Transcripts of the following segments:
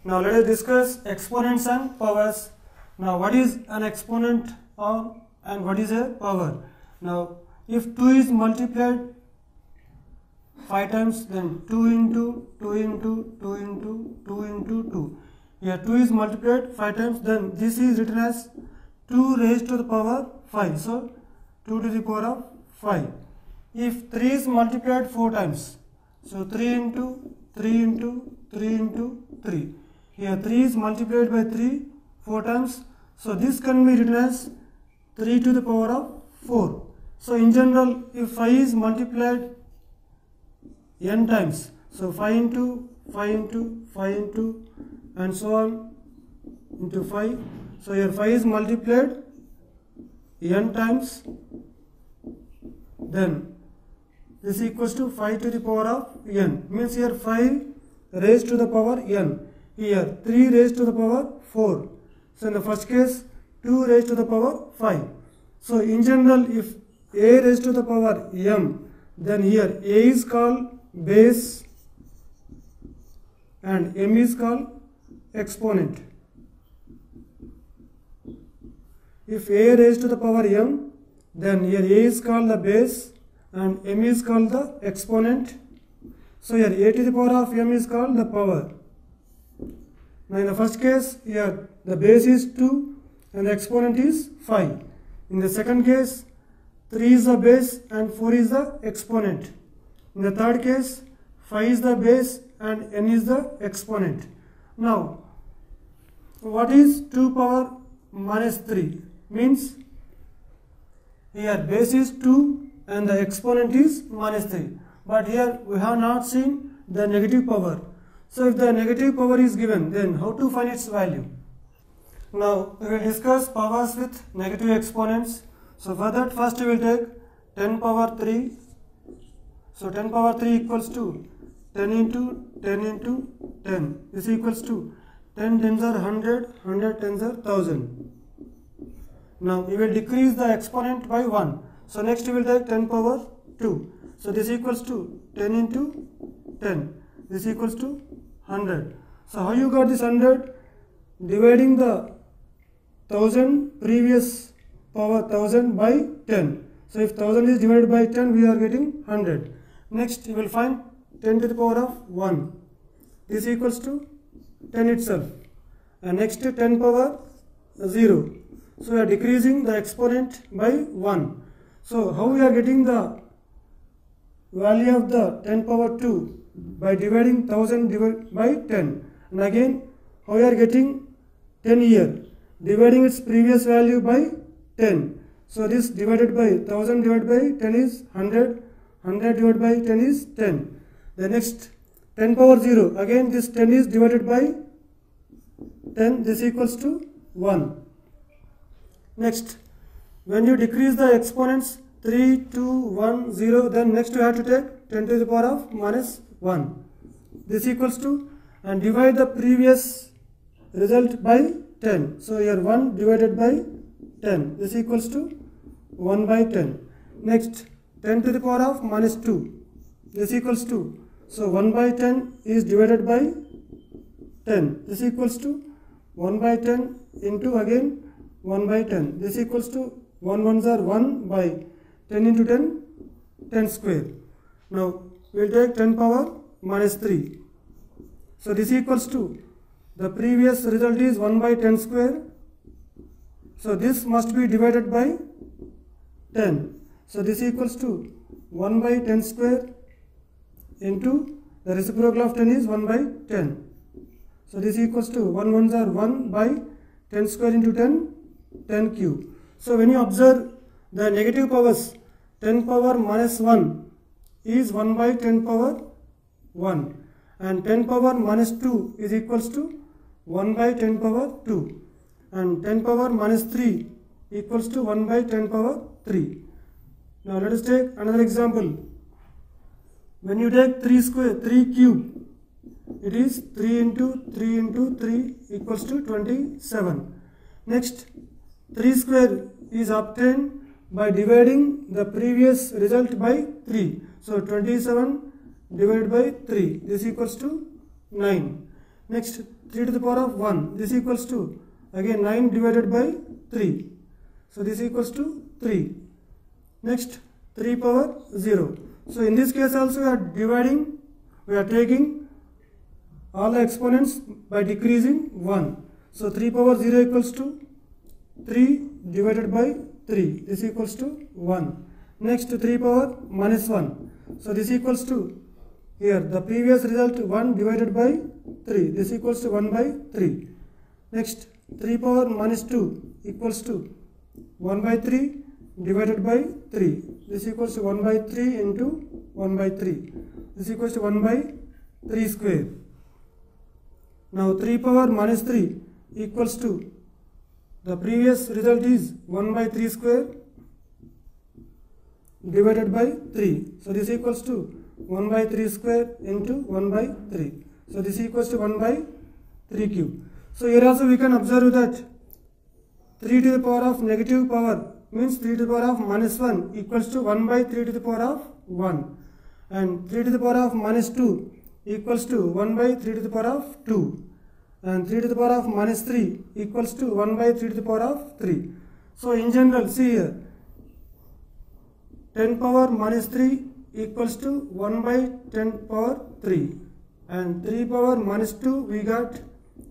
Now let us discuss exponents and powers. Now what is an exponent and what is a power? Now if 2 is multiplied 5 times, then 2 into 2 into 2 into 2 into 2. Here 2 is multiplied 5 times, then this is written as 2 raised to the power 5. So 2 to the power of 5. If 3 is multiplied 4 times, so 3 into 3 into 3 into 3. Here 3 is multiplied by 3 4 times, so this can be written as 3 to the power of 4. So in general, if 5 is multiplied n times, so 5 into 5 into 5 into and so on into 5. So here 5 is multiplied n times, then this equals to 5 to the power of n, means here 5 raised to the power n, here 3 raised to the power 4. So in the first case 2 raised to the power 5. So in general, if a raised to the power m, then here a is called base and m is called exponent. If a raised to the power m, then here a is called the base and m is called the exponent. So here a to the power of m is called the power. Now in the first case, here the base is 2 and the exponent is 5. In the second case, 3 is the base and 4 is the exponent. In the third case, 5 is the base and n is the exponent. Now, what is 2 power minus 3? Means here base is 2 and the exponent is minus 3. But here we have not seen the negative power. So if the negative power is given, then how to find its value? Now we will discuss powers with negative exponents. So for that, first we will take 10 power 3. So 10 power 3 equals to 10 into 10 into 10. This equals to 10 tens are 100, 100 tens are 1000. Now we will decrease the exponent by 1. So next we will take 10 power 2. So this equals to 10 into 10. This equals to 100. So how you got this 100? Dividing the 1000 previous power 1000 by 10. So if 1000 is divided by 10, we are getting 100. Next you will find 10 to the power of 1. This equals to 10 itself. And next 10 power 0. So we are decreasing the exponent by 1. So how we are getting the value of the 10 power 2? By dividing 1000 divided by 10. And again, how we are getting 10 here? Dividing its previous value by 10. So this divided by 1000 divided by 10 is 100. 100 divided by 10 is 10. The next 10 power 0. Again this 10 is divided by 10. This equals to 1. Next, when you decrease the exponents 3, 2, 1, 0, then next you have to take 10 to the power of minus 1. This equals to, and divide the previous result by 10. So here 1 divided by 10. This equals to 1 by 10. Next, 10 to the power of minus 2. This equals to, so 1 by 10 is divided by 10. This equals to 1 by 10 into again 1 by 10. This equals to 1 ones are 1 by 10 into 10, 10 square. Now we will take 10 power minus 3. So this equals to, the previous result is 1 by 10 square. So this must be divided by 10. So this equals to 1 by 10 square into the reciprocal of 10 is 1 by 10. So this equals to 1 ones are 1 by 10 square into 10, 10 cube. So when you observe the negative powers, 10 power minus 1 is 1 by 10 power 1 and 10 power minus 2 is equals to 1 by 10 power 2 and 10 power minus 3 equals to 1 by 10 power 3. Now let us take another example. When you take 3 cube, it is 3 into 3 into 3 equals to 27. Next, 3 square is obtained by dividing the previous result by 3. So 27 divided by 3, this equals to 9. Next 3 to the power of 1, this equals to again 9 divided by 3. So this equals to 3. Next 3 power 0. So in this case also we are taking all the exponents by decreasing 1. So 3 power 0 equals to 3 divided by 3. This equals to 1. Next 3 power minus 1. So this equals to, here the previous result 1 divided by 3. This equals to 1 by 3. Next 3 power minus 2 equals to 1 by 3 divided by 3. This equals to 1 by 3 into 1 by 3. This equals to 1 by 3 square. Now 3 power minus 3 equals to, the previous result is 1 by 3 square divided by 3. So this equals to 1 by 3 square into 1 by 3. So this equals to 1 by 3 cube. So here also we can observe that 3 to the power of negative power means 3 to the power of minus 1 equals to 1 by 3 to the power of 1. And 3 to the power of minus 2 equals to 1 by 3 to the power of 2. And 3 to the power of minus 3 equals to 1 by 3 to the power of 3. So in general, see here, 10 power minus 3 equals to 1 by 10 power 3. And 3 power minus 2 we got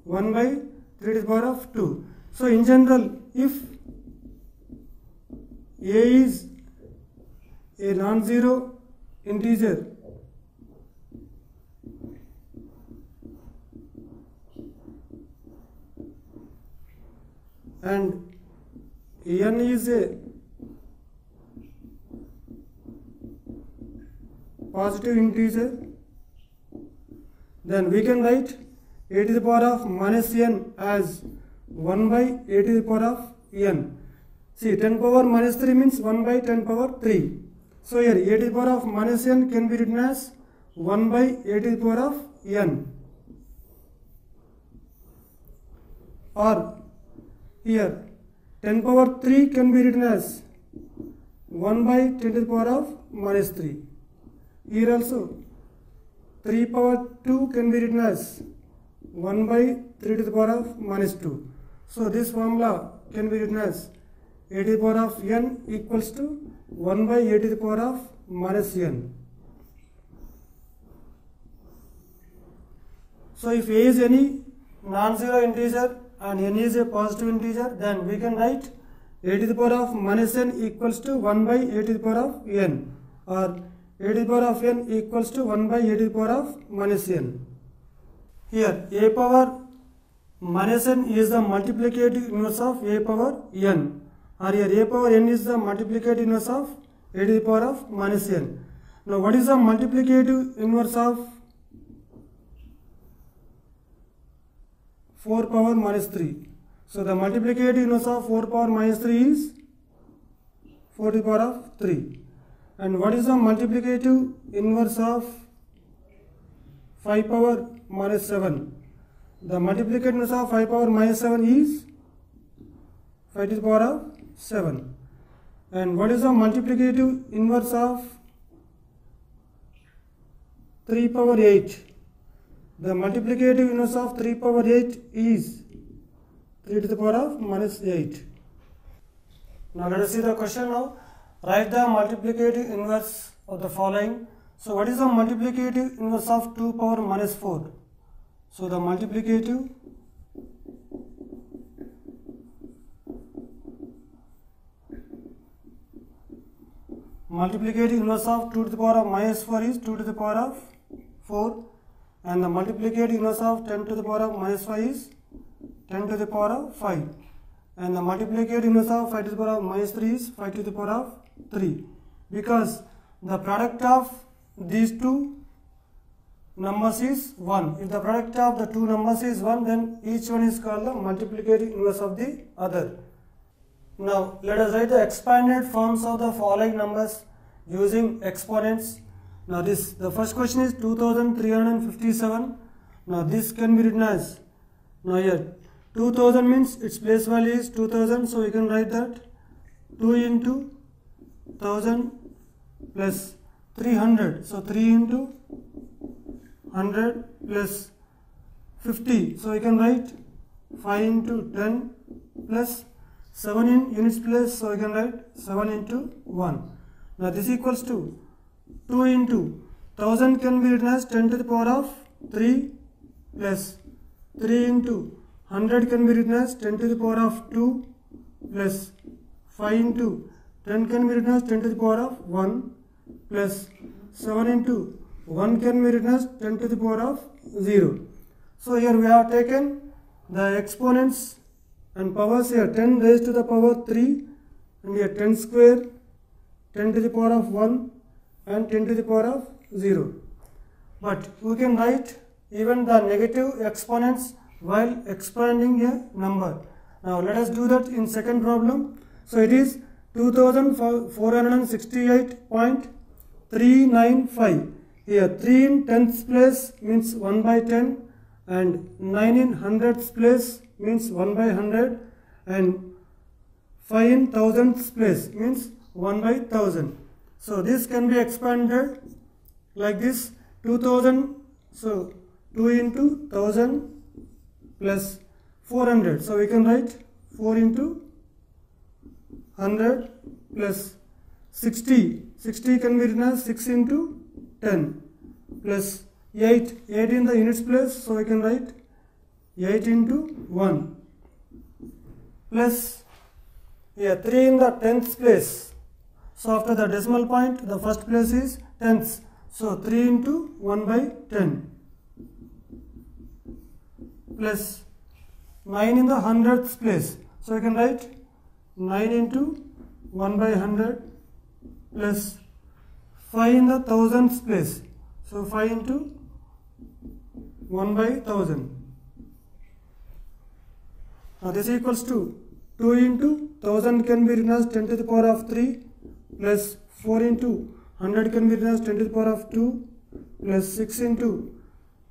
1 by 3 to the power of 2. So in general, if a is a non-zero integer and n is a positive integer, then we can write a to the power of minus n as 1 by a to the power of n. See, 10 power minus 3 means 1 by 10 power 3. So here a to the power of minus n can be written as 1 by a to the power of n. Or here 10 power 3 can be written as 1 by 10 to the power of minus 3. Here also 3 power 2 can be written as 1 by 3 to the power of minus 2. So this formula can be written as a to the power of n equals to 1 by a to the power of minus n. So if a is any non-zero integer and n is a positive integer, then we can write a to the power of minus n equals to 1 by a to the power of n, or a to the power of n equals to 1 by a to the power of minus n. Here a power minus n is the multiplicative inverse of a power n, or here a power n is the multiplicative inverse of a to the power of minus n. Now what is the multiplicative inverse of 4 power minus 3? So the multiplicative inverse of 4 power minus 3 is 4 to the power of 3. And what is the multiplicative inverse of 5 power minus 7? The multiplicative inverse of 5 power minus 7 is 5 to the power of 7. And what is the multiplicative inverse of 3 power 8? The multiplicative inverse of 3 power 8 is 3 to the power of minus 8. Now let us see the question now. Write the multiplicative inverse of the following. So what is the multiplicative inverse of 2 power minus 4? So the multiplicative inverse of 2 to the power of minus 4 is 2 to the power of 4, and the multiplicative inverse of 10 to the power of minus 5 is 10 to the power of 5, and the multiplicative inverse of 5 to the power of minus 3 is 5 to the power of 3, because the product of these two numbers is 1. If the product of the two numbers is 1, then each one is called the multiplicative inverse of the other. Now let us write the expanded forms of the following numbers using exponents. Now the first question is 2357. Now this can be written as, now here 2000 means its place value is 2000, so we can write that 2 into 1000 plus 300, so 3 into 100 plus 50. So we can write 5 into 10 plus 7 in units place. So we can write 7 into 1. Now this equals to 2 into 1000 can be written as 10 to the power of 3 plus 3 into 100 can be written as 10 to the power of 2 plus 5 into 10 can be written as 10 to the power of 1 plus 7 into 1 can be written as 10 to the power of 0. So here we have taken the exponents and powers here 10 raised to the power 3 and here 10 square, 10 to the power of 1 and 10 to the power of 0. But we can write even the negative exponents while expanding a number. Now let us do that in second problem. So it is 2468.395. Here 3 in tenths place means 1 by 10 and 9 in hundredths place means 1 by 100 and 5 in thousandths place means 1 by 1000. So this can be expanded like this 2000. So 2 into 1000 plus 400. So we can write 4 into 100 plus 60. 60 can be written as 6 into 10 plus 8. 8 in the units place. So we can write 8 into 1 plus here 3 in the tenths place. So after the decimal point the first place is tenths. So 3 into 1 by 10 plus 9 in the hundredths place. So we can write 9 into 1 by 100 plus 5 in the thousandths place. So 5 into 1 by 1000. Now this equals to 2 into 1000 can be written as 10 to the power of 3 plus 4 into 100 can be written as 10 to the power of 2 plus 6 into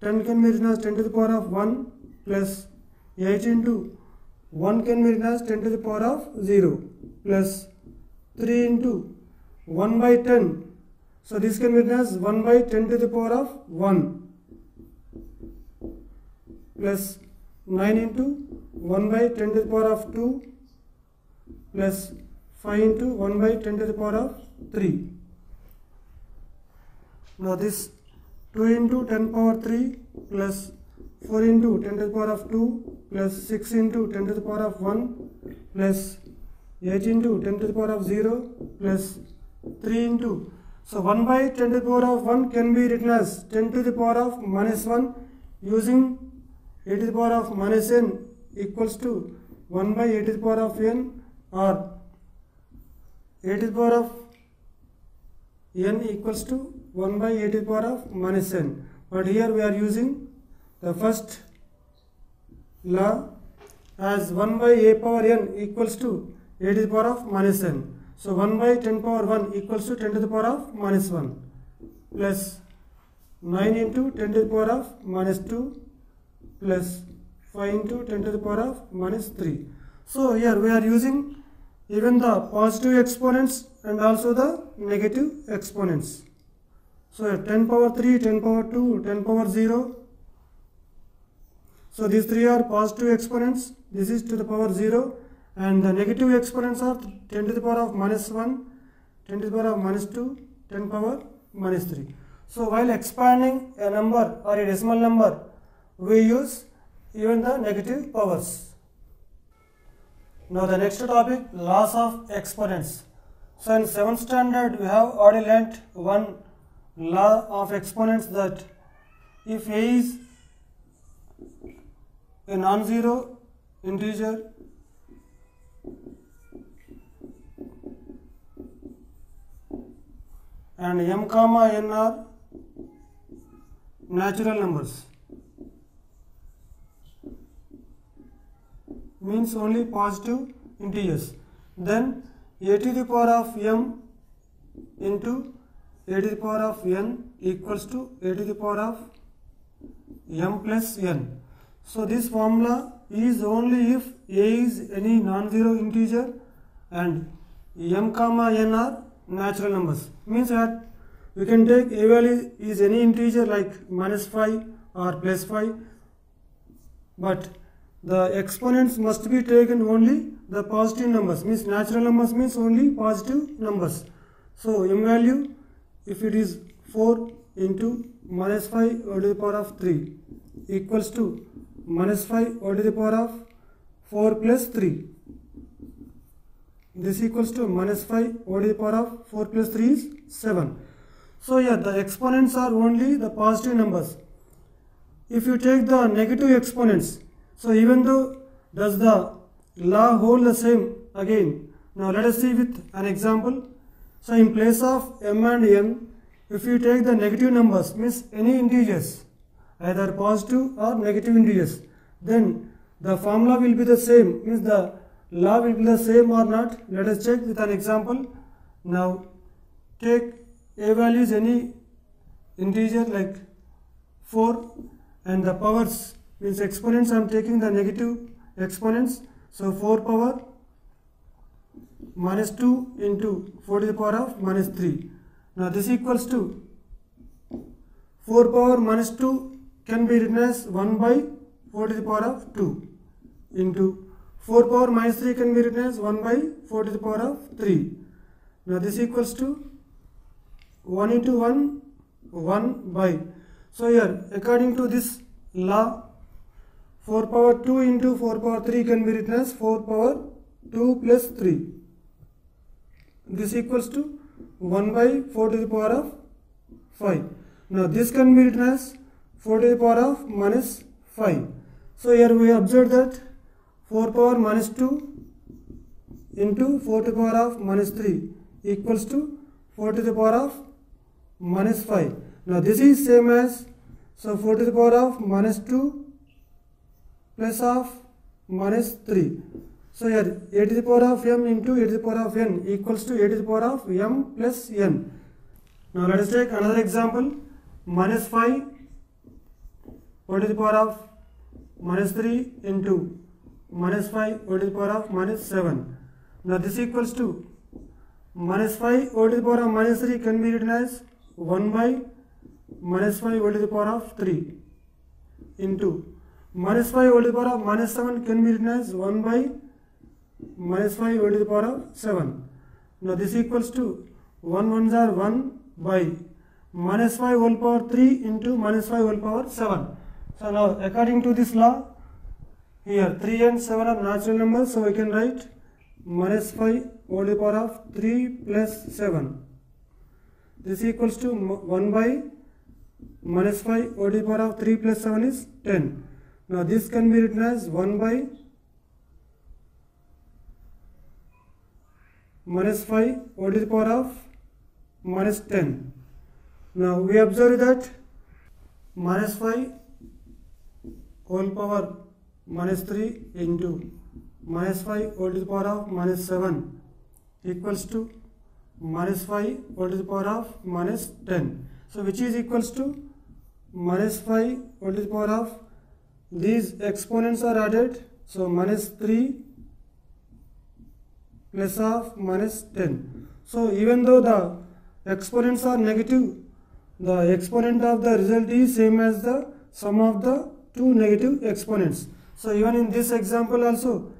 10 can be written as 10 to the power of 1 plus 8 into 1 can be written as 10 to the power of 0 plus 3 into 1 by 10. So this can be written as 1 by 10 to the power of 1 plus 9 into 1 by 10 to the power of 2 plus 5 into 1 by 10 to the power of 3. Now this 2 into 10 power 3 plus 4 into 10 to the power of 2 plus 6 into 10 to the power of 1 plus 8 into 10 to the power of 0 plus 3 into. So 1 by 10 to the power of 1 can be written as 10 to the power of minus 1 using a to the power of minus n equals to 1 by a to the power of n or a to the power of n equals to 1 by a to the power of minus n. But here we are using the first law as 1 by a power n equals to a to the power of minus n. So 1 by 10 power 1 equals to 10 to the power of minus 1 plus 9 into 10 to the power of minus 2 plus 5 into 10 to the power of minus 3. So here we are using even the positive exponents and also the negative exponents. So here 10 power 3, 10 power 2, 10 power 0. So these three are positive exponents. This is to the power 0 and the negative exponents are 10 to the power of minus 1, 10 to the power of minus 2, 10 power minus 3. So while expanding a number or a decimal number, we use even the negative powers. Now the next topic, laws of exponents. So in 7th standard we have already learnt one law of exponents, that if a is a non-zero integer and m comma n are natural numbers, means only positive integers, then a to the power of m into a to the power of n equals to a to the power of m plus n. So this formula is only if a is any non-zero integer and m comma n are natural numbers. Means that we can take a value is any integer like minus 5 or plus 5 but the exponents must be taken only the positive numbers, means natural numbers means only positive numbers. So m value, if it is 4 into minus 5 to the power of 3 equals to minus 5 to the power of 4 plus 3. This equals to minus 5 to the power of 4 plus 3 is 7. So here the exponents are only the positive numbers. If you take the negative exponents, so even though does the law hold the same again? Now let us see with an example. So in place of m and n, if you take the negative numbers, means any integers, either positive or negative integers, then the formula will be the same, means the law will be the same or not. Let us check with an example. Now take a value is any integer like 4 and the powers means exponents. I am taking the negative exponents. So 4 power minus 2 into 4 to the power of minus 3. Now this equals to 4 power minus 2 can be written as 1 by 4 to the power of 2 into 4 power minus 3 can be written as 1 by 4 to the power of 3. Now this equals to 1 into 1, 1 by. So here according to this law, 4 power 2 into 4 power 3 can be written as 4 power 2 plus 3. This equals to 1 by 4 to the power of 5. Now this can be written as 4 to the power of minus 5. So here we observe that 4 power minus 2 into 4 to the power of minus 3 equals to 4 to the power of minus 5. Now this is same as, so 4 to the power of minus 2 plus of minus 3. So here a to the power of m into a to the power of n equals to a to the power of m plus n. Now let us take another example. Minus 5 to the power of minus 3 into minus 5 to the power of minus 7. Now this equals to minus 5 to the power of minus 3 can be written as 1 by minus 5 to the power of 3 into minus 5 to the power of minus 7 can be written as 1 by minus 5 to the power of 7. Now this equals to 1 ones are 1 by minus 5 whole power 3 into minus 5 whole power 7. So now according to this law, here 3 and 7 are natural numbers, so we can write minus 5 to the power of 3 plus 7. This equals to 1 by minus 5 to the power of 3 plus 7 is 10. Now this can be written as 1 by minus 5 to the power of minus 10. Now we observe that minus 5 whole power minus 3 into minus 5 to the power of minus 7 equals to minus 5 to the power of minus 10. So which is equals to minus 5 to the power of, these exponents are added, so minus 3 plus of minus 10. So even though the exponents are negative, the exponent of the result is same as the sum of the two negative exponents. So even in this example also,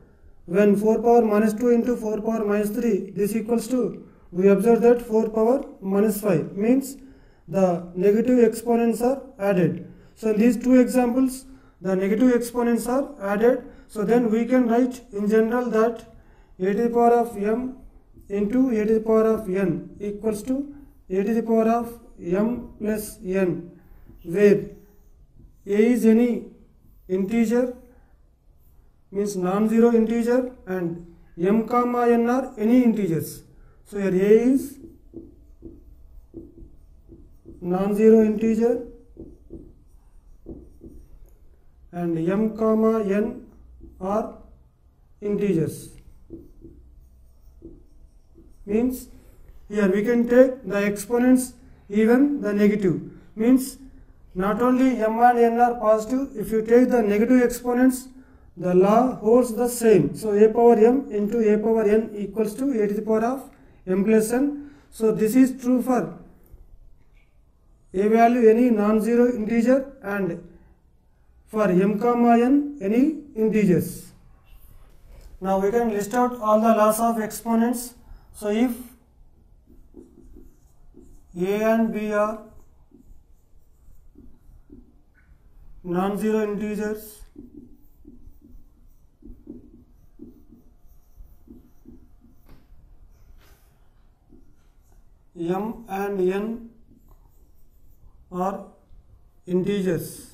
when 4 power minus 2 into 4 power minus 3, this equals to, we observe that 4 power minus 5 means the negative exponents are added. So in these two examples, the negative exponents are added. So then we can write in general that a to the power of m into a to the power of n equals to a to the power of m plus n, where a is any integer, means non-zero integer, and m comma n are any integers. So here a is non-zero integer and m comma n are integers. Means here we can take the exponents even the negative, means not only m and n are positive, if you take the negative exponents, the law holds the same. So a power m into a power n equals to a to the power of m plus n. So this is true for a value any non-zero integer, and for m comma n any integers. Now we can list out all the laws of exponents. So if a and b are non-zero integers, m and n are integers,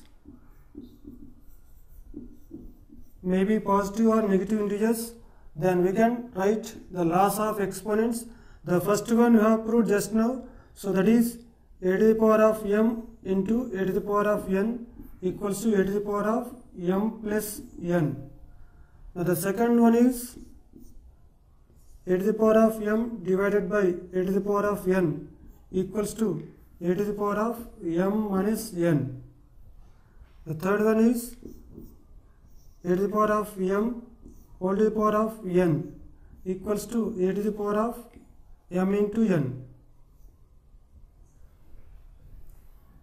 maybe positive or negative integers, then we can write the laws of exponents. The first one we have proved just now, so that is a to the power of m into a to the power of n equals to a to the power of m plus n. Now the second one is a to the power of m divided by a to the power of n equals to a to the power of m minus n. The third one is a to the power of m whole to the power of n equals to a to the power of m into n.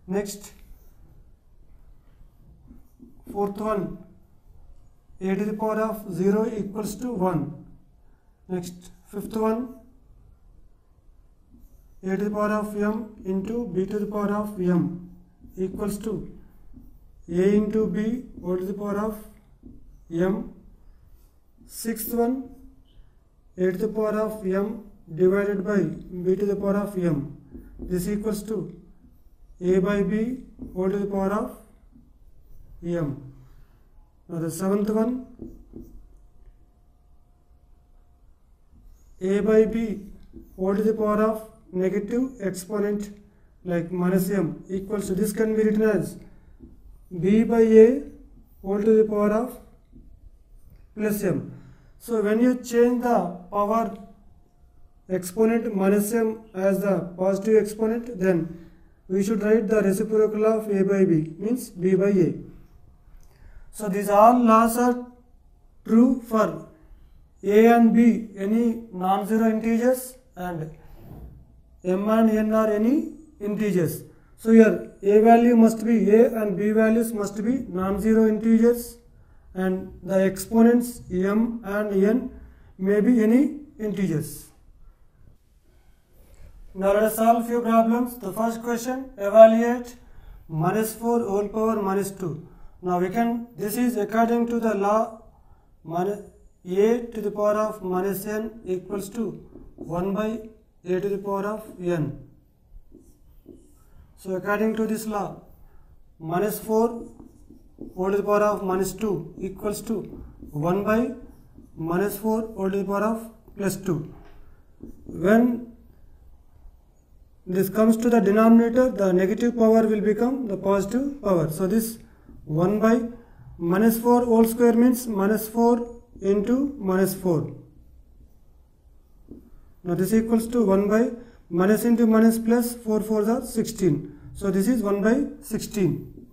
Next, fourth one, a to the power of 0 equals to 1. Next, fifth one, a to the power of m into b to the power of m equals to a into b whole to the power of m. Sixth one, a to the power of m divided by b to the power of m. This equals to a by b whole to the power of m. Now the seventh one, a by b whole to the power of negative exponent like minus m equals to, this can be written as b by a whole to the power of plus m. So when you change the power exponent minus m as the positive exponent, then we should write the reciprocal of a by b, means b by a. So these all laws are true for a and b any non-zero integers, and m and n are any integers. So here a value must be a and b values must be non-zero integers, and the exponents m and n may be any integers. Now let us solve few problems. The first question, evaluate minus 4 whole power minus 2. Now we can, this is according to the law a to the power of minus n equals to 1 by a to the power of n. So according to this law, minus 4 whole to the power of minus 2 equals to 1 by minus 4 whole to the power of plus 2. When this comes to the denominator, the negative power will become the positive power. So this 1 by minus 4 whole square means minus 4 into minus 4. Now this equals to 1 by minus into minus plus 4 4s are 16. So this is 1 by 16.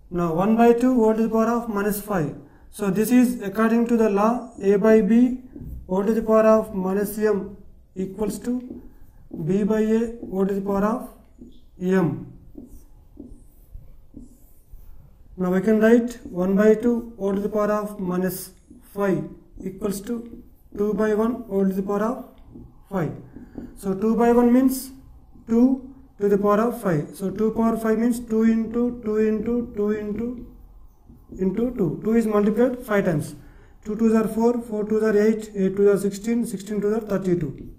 Now 1 by 2 whole to the power of minus 5. So this is according to the law a by b whole to the power of minus m equals to b by a whole to the power of m. Now we can write 1 by 2 whole to the power of minus 5 equals to 2 by 1 whole to the power of 5. So 2 by 1 means 2 to the power of 5. So 2 power 5 means 2 into 2 into 2 into 2. 2 is multiplied 5 times. 2 2s are 4, 4 2s are 8, 8 2s are 16, 16 2s are 32.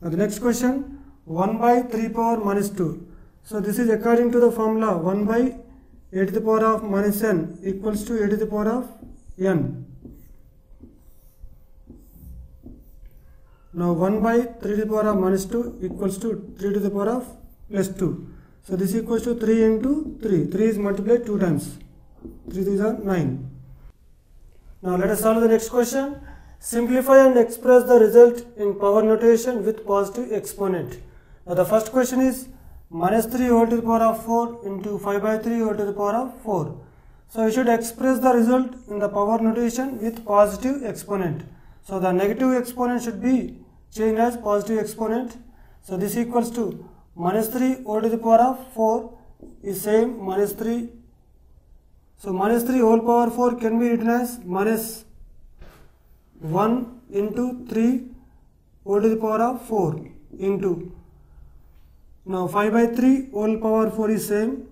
Now the next question, 1 by 3 power minus 2. So this is according to the formula 1 by a to the power of minus n equals to a to the power of n. Now 1 by 3 to the power of minus 2 equals to 3 to the power of plus 2. So this equals to 3 into 3. 3 is multiplied 2 times. 3 3s are 9. Now let us solve the next question. Simplify and express the result in power notation with positive exponent. Now the first question is minus 3 whole to the power of 4 into 5 by 3 whole to the power of 4. So we should express the result in the power notation with positive exponent. So the negative exponent should be changed as positive exponent. So this equals to minus 3 whole to the power of 4 is same minus 3. So minus 3 whole power 4 can be written as minus 1 into 3 whole to the power of 4 into, now 5 by 3 whole power 4 is same.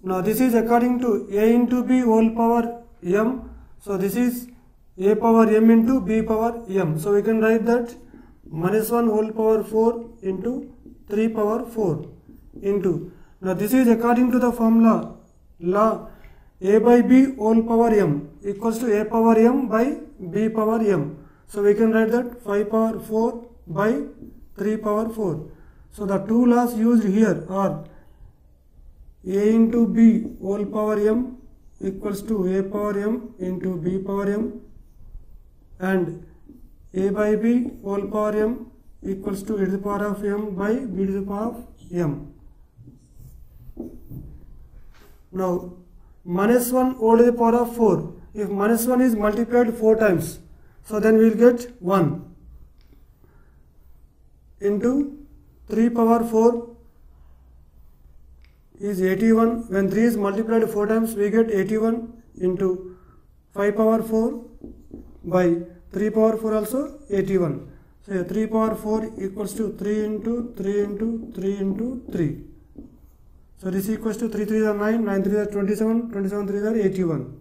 Now this is according to a into b whole power m. So this is a power m into b power m. So we can write that minus 1 whole power 4 into 3 power 4 into, now this is according to the formula law a by b whole power m equals to a power m by b power m. So we can write that 5 power 4 by 3 power 4. So the two laws used here are a into b whole power m equals to a power m into b power m, and a by b whole power m equals to e to the power of m by b to the power of m. Now minus 1 whole to the power of 4, if minus 1 is multiplied 4 times, so then we will get 1 into 3 power 4 is 81. When 3 is multiplied 4 times, we get 81 into 5 power 4 by 3 power 4 also 81. So here 3 power 4 equals to 3 into 3 into 3 into 3. So this equals to 3 3 are 9, 9 3 are 27, 27 3 are 81.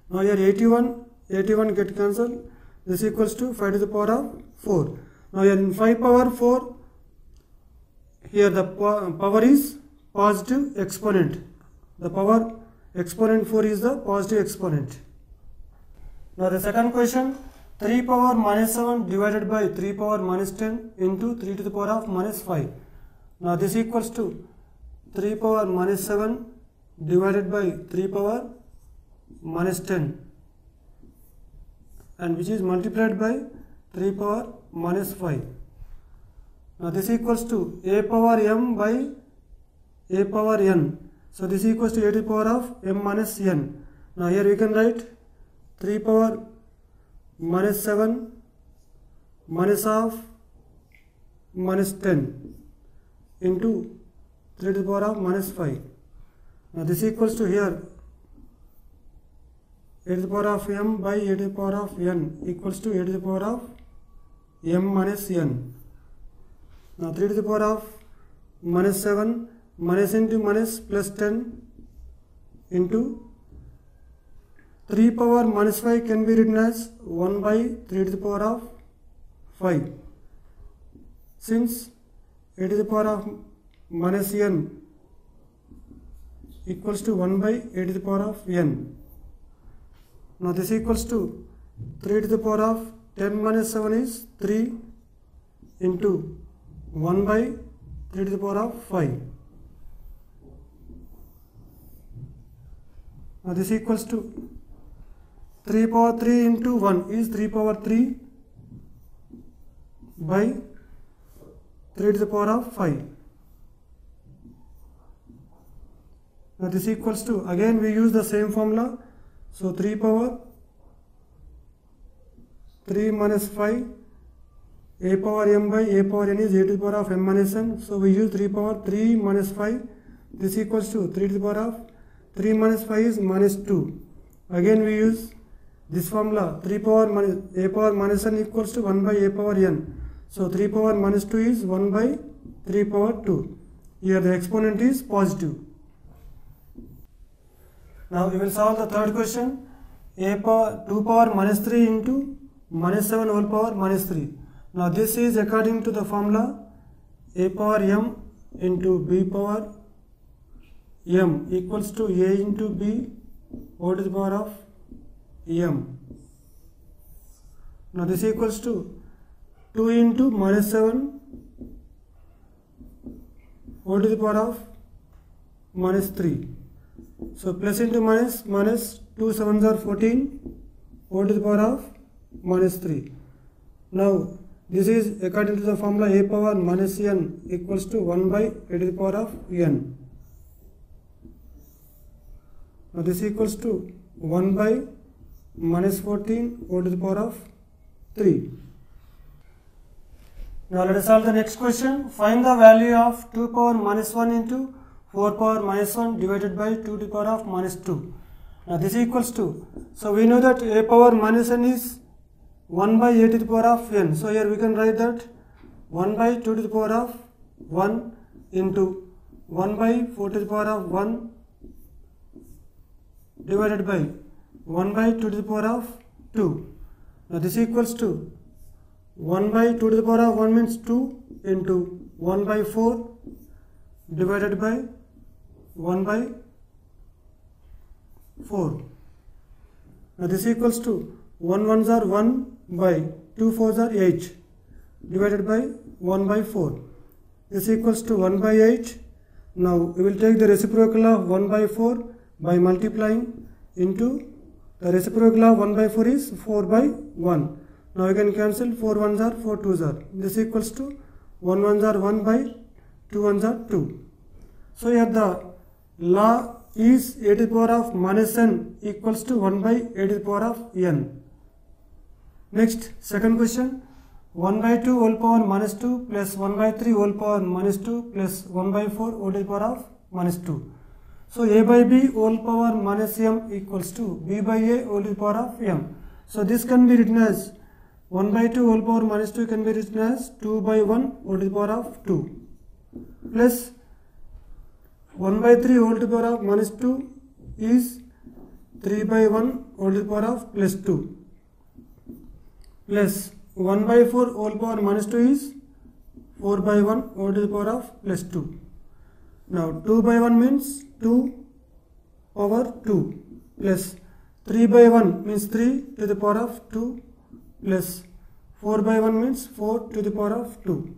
Now here 81 get cancelled. This equals to 5 to the power of 4. Now here in 5 power 4, here the power is positive exponent. The power exponent 4 is the positive exponent. Now the second question, 3 power minus 7 divided by 3 power minus 10 into 3 to the power of minus 5. Now this equals to 3 power minus 7 divided by 3 power minus 10, and which is multiplied by 3 power minus 5. Now this equals to a power m by a power n. So this equals to a to the power of m minus n. Now here we can write 3 power minus 7 minus half minus 10 into 3 to the power of minus 5. Now this equals to here a to the power of m by a to the power of n equals to a to the power of m minus n. Now 3 to the power of minus 7 minus into minus plus 10 into 3 power minus 5 can be written as 1 by 3 to the power of 5. Since a to the power of minus n equals to 1 by a to the power of n. Now this equals to 3 to the power of 10 minus 7 is 3 into 1 by 3 to the power of 5. Now this equals to 3 power 3 into 1 is 3 power 3 by 3 to the power of 5. Now this equals to, again we use the same formula. So 3 power 3 minus 5, a power m by a power n is a to the power of m minus n. So we use 3 power 3 minus 5. This equals to 3 to the power of 3 minus 5 is minus 2. Again we use this formula, 3 power minus a power minus n equals to 1 by a power n. So 3 power minus 2 is 1 by 3 power 2. Here the exponent is positive. Now we will solve the third question. A power 2 power minus 3 into minus 7 whole power minus 3. Now this is according to the formula a power m into b power m equals to a into b whole to the power of m. Now this equals to 2 into minus 7 whole to the power of minus 3. So plus into minus, minus 2 7s are 14 whole to the power of minus 3. Now this is according to the formula a power minus n equals to 1 by a to the power of n. Now this equals to 1 by minus 14 whole to the power of 3. Now let us solve the next question. Find the value of 2 power minus 1 into 4 power minus 1 divided by 2 to the power of minus 2. Now this equals to, so we know that a power minus n is 1 by a to the power of n. So here we can write that 1 by 2 to the power of 1 into 1 by 4 to the power of 1 divided by 1 by 2 to the power of 2. Now this equals to 1 by 2 to the power of 1 means 2 into 1 by 4 divided by 1 by 4. Now this equals to 1 ones are 1 by 2 fours are 8 divided by 1 by 4. This equals to 1 by 8. Now we will take the reciprocal of 1 by 4 by multiplying into the reciprocal of 1 by 4 is 4 by 1. Now you can cancel 4 ones are 4 twos are. This equals to 1 ones are 1 by 2 ones are 2. So here the law is a to the power of minus n equals to 1 by a to the power of n. Next, second question. 1 by 2 whole power minus 2 plus 1 by 3 whole power minus 2 plus 1 by 4 whole to the power of minus 2. So a by b whole power minus m equals to b by a whole to the power of m. So this can be written as 1 by 2 whole power minus 2 can be written as 2 by 1 whole to the power of 2 plus 1 by 3 whole to the power of minus 2 is 3 by 1 whole to the power of plus 2 plus 1 by 4 whole power minus 2 is 4 by 1 whole to the power of plus 2. Now 2 by 1 means 2 over 2 plus 3 by 1 means 3 to the power of 2 plus 4 by 1 means 4 to the power of 2.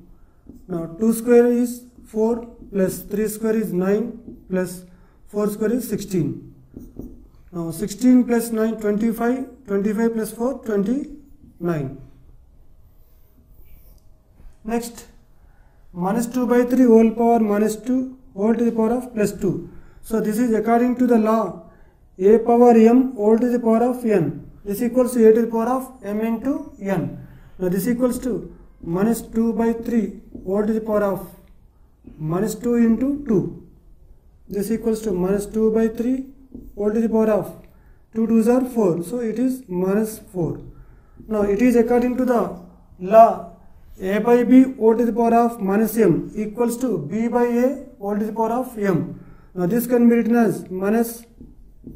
Now 2 square is 4 plus 3 square is 9 plus 4 square is 16. Now 16 plus 9 25, 25 plus 4 29. Next, minus 2 by 3 whole power minus 2 whole to the power of plus 2. So this is according to the law a power m whole to the power of n. This equals to a to the power of m into n. Now this equals to minus 2 by 3 whole to the power of minus 2 into 2. This equals to minus 2 by 3 whole to the power of 2 twos are 4. So it is minus 4. Now it is according to the law a by b whole to the power of minus m equals to b by a whole to the power of m. Now this can be written as minus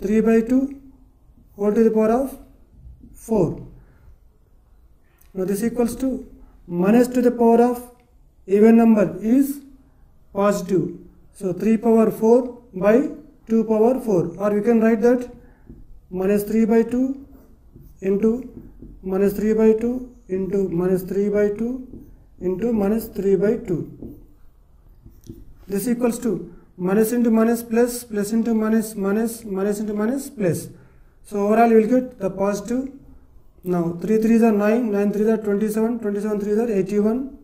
3 by 2 whole to the power of 4. Now this equals to minus to the power of even number is positive. So 3 power 4 by 2 power 4, or we can write that minus 3 by 2 into minus 3 by 2 into minus 3 by 2 into minus 3 by 2. This equals to minus into minus plus, plus into minus, minus, minus into minus plus. So overall you will get the positive. Now 3 3s are 9, 9 3s are 27, 27 3s are 81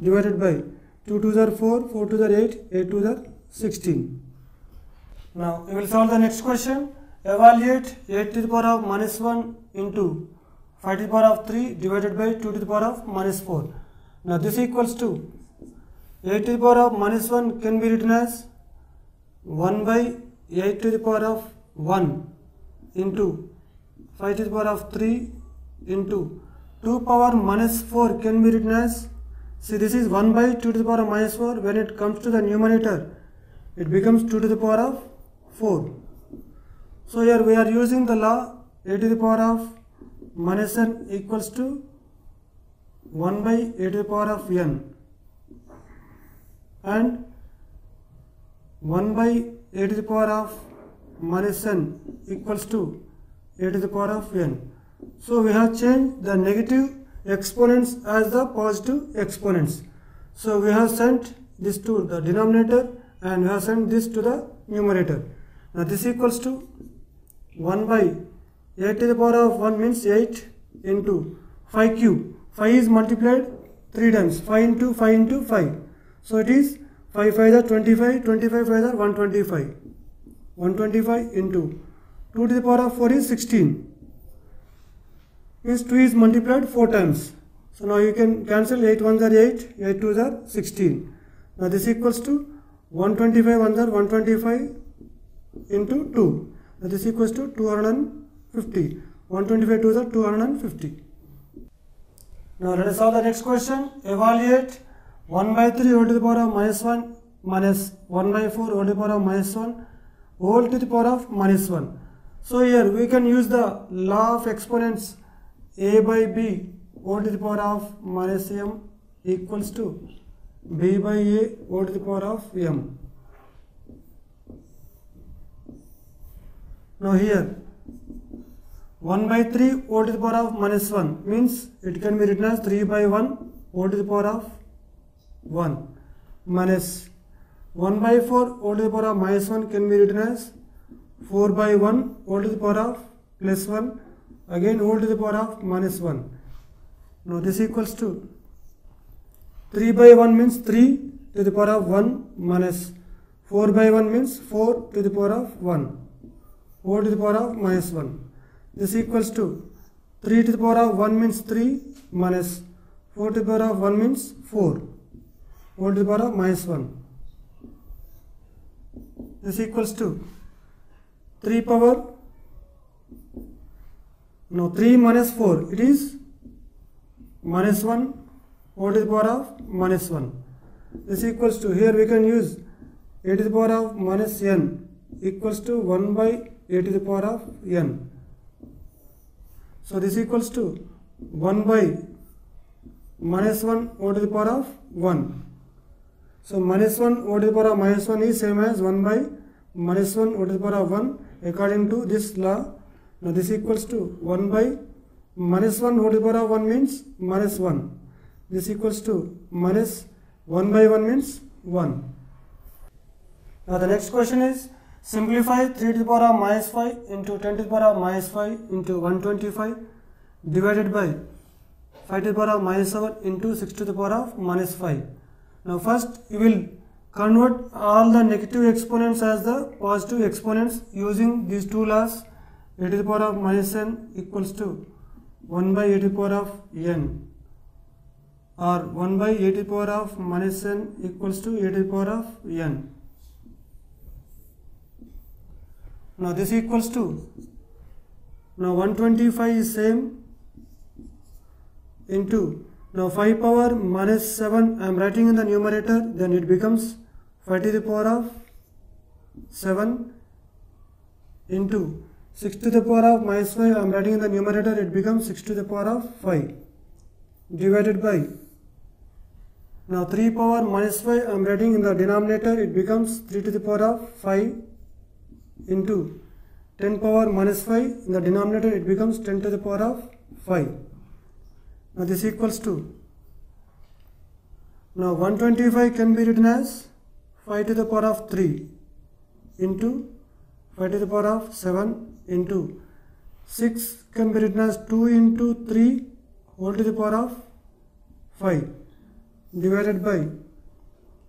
divided by 2 2s are 4, 4 2s are 8, 8 2s are 16. Now we will solve the next question. Evaluate 8 to the power of minus 1 into 5 to the power of 3 divided by 2 to the power of minus 4. Now this equals to 8 to the power of minus 1 can be written as 1 by 8 to the power of 1 into 5 to the power of 3 into 2 power minus 4 can be written as, see this is 1 by 2 to the power of minus 4. When it comes to the numerator it becomes 2 to the power of 4. So here we are using the law a to the power of minus n equals to 1 by a to the power of n and 1 by a to the power of minus n equals to a to the power of n. So we have changed the negative exponents as the positive exponents. So we have sent this to the denominator and we have sent this to the numerator. Now this equals to 1 by 8 to the power of 1 means 8 into 5 cube. 5 is multiplied 3 times. 5 into 5 into 5. So it is 5 5 are 25, 25 5 are 125. 125 into 2 to the power of 4 is 16. Means 2 is multiplied 4 times. So now you can cancel 8 ones are 8, 8 twos are 16. Now this equals to 125 ones are 125 into 2. Now this equals to 250. 125 twos are 250. Now let us solve the next question. Evaluate 1 by 3 whole to the power of minus 1 minus 1 by 4 whole to the power of minus 1 whole to the power of minus 1. So here we can use the law of exponents a by b whole to the power of minus m equals to b by a whole to the power of m. Now here 1 by 3 whole to the power of minus 1 means it can be written as 3 by 1 whole to the power of 1 minus 1 by 4 whole to the power of minus 1 can be written as 4 by 1 whole to the power of plus 1 again whole to the power of minus 1. Now this equals to 3 by 1 means 3 to the power of 1 minus 4 by 1 means 4 to the power of 1 whole to the power of minus 1. This equals to 3 to the power of 1 means 3 minus 4 to the power of 1 means 4 whole to the power of minus 1. This equals to 3 power, no 3 minus 4 it is minus 1 whole to the power of minus 1. This equals to, here we can use a to the power of minus n equals to 1 by a to the power of n. So this equals to 1 by minus 1 whole to the power of 1. So minus 1 whole to the power of minus 1 is same as 1 by minus 1 whole to the power of 1 according to this law. Now this equals to 1 by minus 1 whole to the power of 1 means minus 1. This equals to minus 1 by 1 means 1. Now the next question is simplify 3 to the power of minus 5 into 10 to the power of minus 5 into 125 divided by 5 to the power of minus 7 into 6 to the power of minus 5. Now first you will convert all the negative exponents as the positive exponents using these two laws. A to the power of minus n equals to 1 by a to the power of n or 1 by a to the power of minus n equals to a to the power of n. Now this equals to, now 125 is same into, now 5 power minus 7 I am writing in the numerator, then it becomes 5 to the power of 7 into 6 to the power of minus 5 I am writing in the numerator, it becomes 6 to the power of 5 divided by, now 3 power minus 5 I am writing in the denominator, it becomes 3 to the power of 5 into 10 power minus 5 in the denominator, it becomes 10 to the power of 5. Now this equals to, now 125 can be written as 5 to the power of 3 into 5 to the power of 7 into 6 can be written as 2 into 3 whole to the power of 5 divided by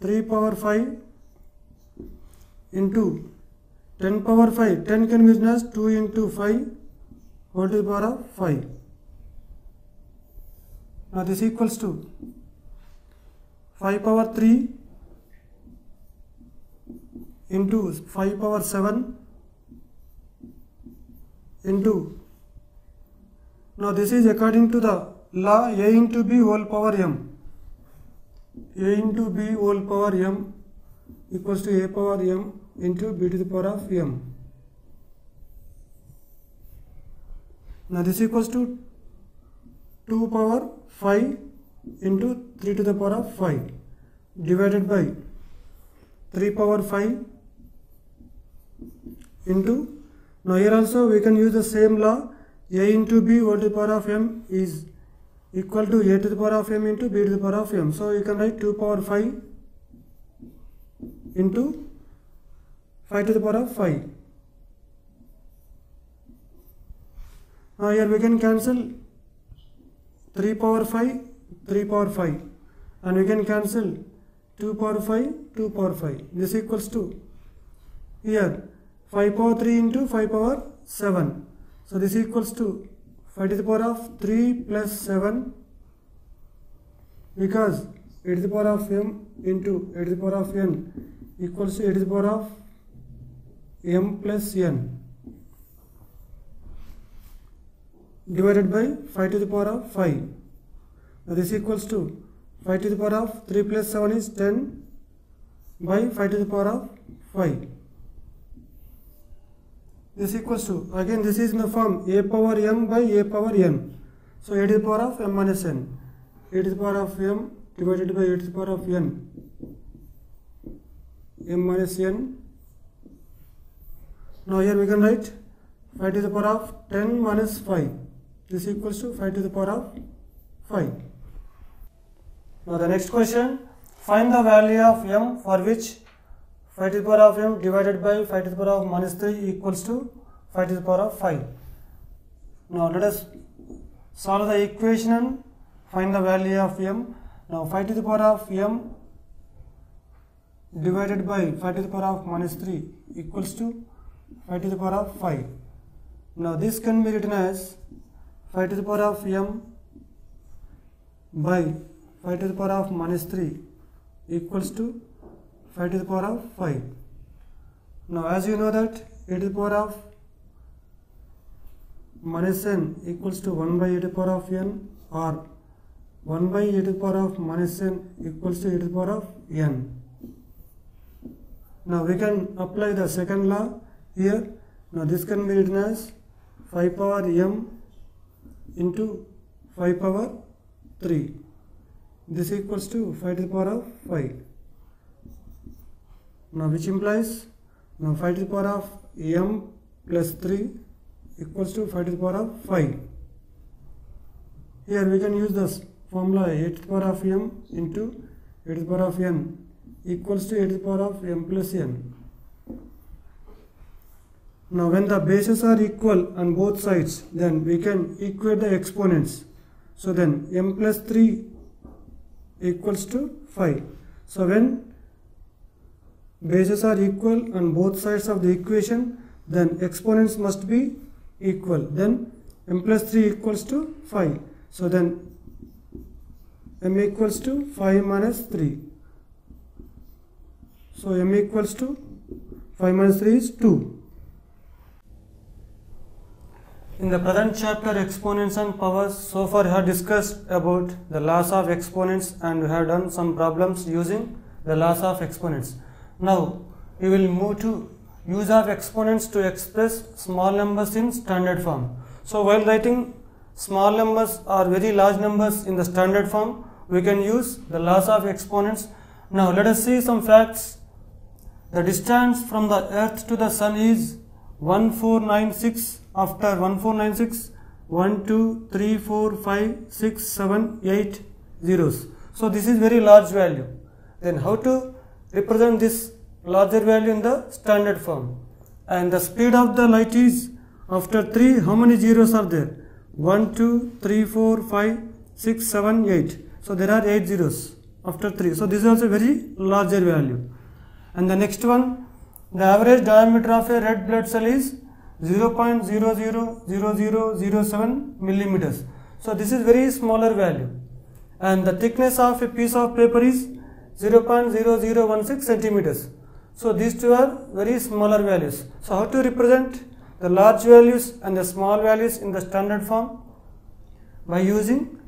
3 power 5 into 10 power 5. 10 can be written as 2 into 5 whole to the power of 5. Now this equals to 5 power 3 into 5 power 7 into, now this is according to the law a into b whole power m. A into b whole power m equals to a power m into b to the power of m. Now this equals to 2 power 5 into 3 to the power of 5 divided by 3 power 5 into, now here also we can use the same law, a into b whole to the power of m is equal to a to the power of m into b to the power of m. So you can write 2 power 5 into 5 to the power of 5. Now here we can cancel 3 power 5, 3 power 5 and we can cancel 2 power 5, 2 power 5. This equals to, here 5 power 3 into 5 power 7. So this equals to 5 to the power of 3 plus 7 because e to the power of m into e to the power of n equals to e to the power of m plus n divided by 5 to the power of 5. Now this equals to 5 to the power of 3 plus 7 is 10 by 5 to the power of 5. This equals to, again this is in the form a power m by a power n. So a to the power of m minus n, a to the power of m divided by a to the power of n, m minus n. Now here we can write 5 to the power of 10 minus 5. This equals to 5 to the power of 5. Now the next question, find the value of m for which 5 to the power of m divided by 5 to the power of minus 3 equals to 5 to the power of 5. Now let us solve the equation and find the value of m. Now 5 to the power of m divided by 5 to the power of minus 3 equals to 5 to the power of 5. Now this can be written as 5 to the power of m by 5 to the power of minus 3 equals to 5 to the power of 5. Now as you know that e to the power of minus n equals to 1 by e to the power of n, or 1 by e to the power of minus n equals to e to the power of n. Now we can apply the second law here. Now this can be written as 5 power m into 5 power 3. This equals to 5 to the power of 5. Now which implies, now 5 to the power of m plus 3 equals to 5 to the power of 5. Here we can use this formula a to the power of m into a to the power of n equals to a to the power of m plus n. Now when the bases are equal on both sides, then we can equate the exponents. So then m plus 3 equals to 5. So when bases are equal on both sides of the equation, then exponents must be equal. Then m plus 3 equals to 5. So then m equals to 5 minus 3. So m equals to 5 minus 3 is 2. In the present chapter, exponents and powers, so far we have discussed about the laws of exponents and we have done some problems using the laws of exponents. Now we will move to use of exponents to express small numbers in standard form. So while writing small numbers or very large numbers in the standard form, we can use the laws of exponents. Now let us see some facts. The distance from the earth to the sun is 1496. After 1496, 1, 2, 3, 4, 5, 6, 7, 8 zeros. So this is very large value. Then how to represent this larger value in the standard form? And the speed of the light is, after 3, how many zeros are there? 1, 2, 3, 4, 5, 6, 7, 8. So there are 8 zeros after 3. So this is also very larger value. And the next one, the average diameter of a red blood cell is 0.000007 millimeters. So this is very smaller value. And the thickness of a piece of paper is 0.0016 centimeters. So these two are very smaller values. So how to represent the large values and the small values in the standard form? By using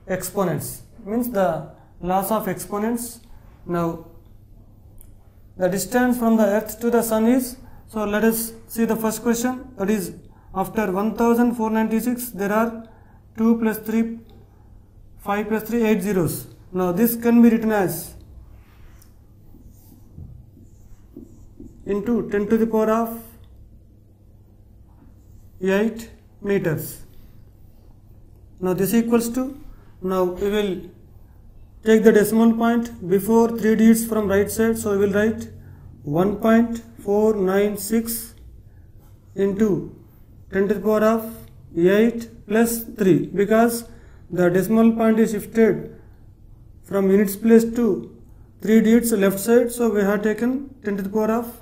exponents, means the laws of exponents. Now the distance from the earth to the sun is, so let us see the first question, that is after 1496 there are 2 plus 3, 5 plus 3, 8 zeros. Now this can be written as into 10 to the power of 8 meters. Now this equals to, now we will take the decimal point before 3 digits from right side, so we will write 1.496 into 10 to the power of 8 plus 3, because the decimal point is shifted from units place to 3 digits left side, so we have taken 10 to the power of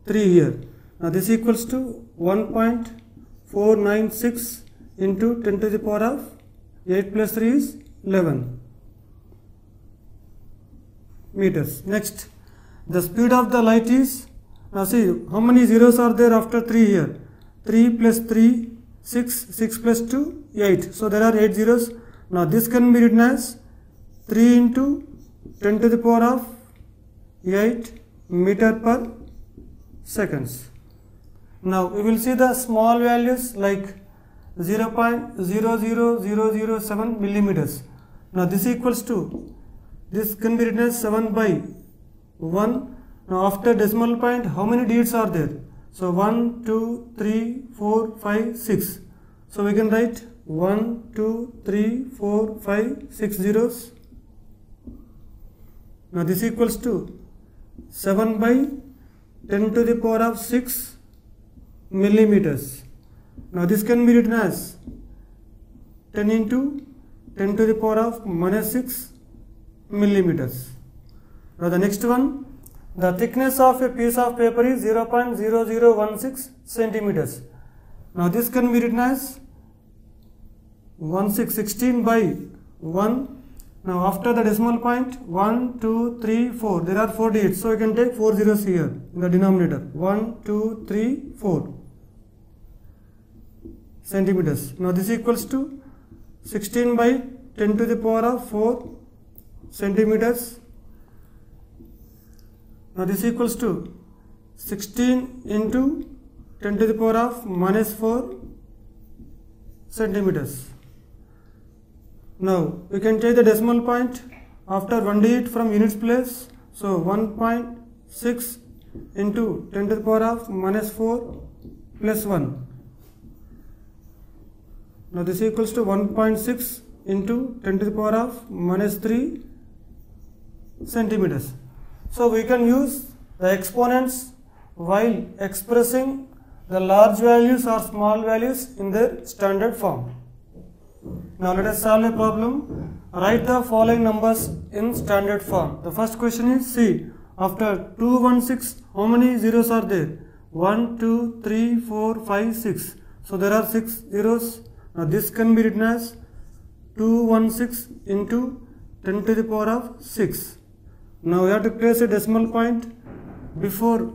3 here. Now this equals to 1.496 into 10 to the power of 8 plus 3 is 11. meters. Next, the speed of the light is, now see how many zeros are there after 3 here. 3 plus 3, 6, 6 plus 2, 8. So there are 8 zeros. Now this can be written as 3 into 10 to the power of 8 meter per seconds. Now we will see the small values like 0.00007 millimeters. Now this equals to, this can be written as 7 by 1. Now after decimal point, how many digits are there? So 1, 2, 3, 4, 5, 6. So we can write 1, 2, 3, 4, 5, 6 zeros. Now this equals to 7 by 10 to the power of 6 millimeters. Now this can be written as 10 into 10 to the power of minus 6 millimeters. Now the next one, the thickness of a piece of paper is 0.0016 centimeters. Now this can be written as 16 by 1. Now after the decimal point, 1, 2, 3, 4. There are 4 digits. So you can take 4 zeros here in the denominator. 1, 2, 3, 4 centimeters. Now this equals to 16 by 10 to the power of 4 centimeters. Now this equals to 16 into 10 to the power of minus 4 centimeters. Now we can take the decimal point after 1 digit from units place. So 1.6 into 10 to the power of minus 4 plus 1. Now this equals to 1.6 into 10 to the power of minus 3 centimeters. So we can use the exponents while expressing the large values or small values in their standard form. Now let us solve a problem. Write the following numbers in standard form. The first question is, see, after 216, how many zeros are there? 1, 2, 3, 4, 5, 6. So there are 6 zeros. Now this can be written as 216 into 10 to the power of 6. Now we have to place a decimal point before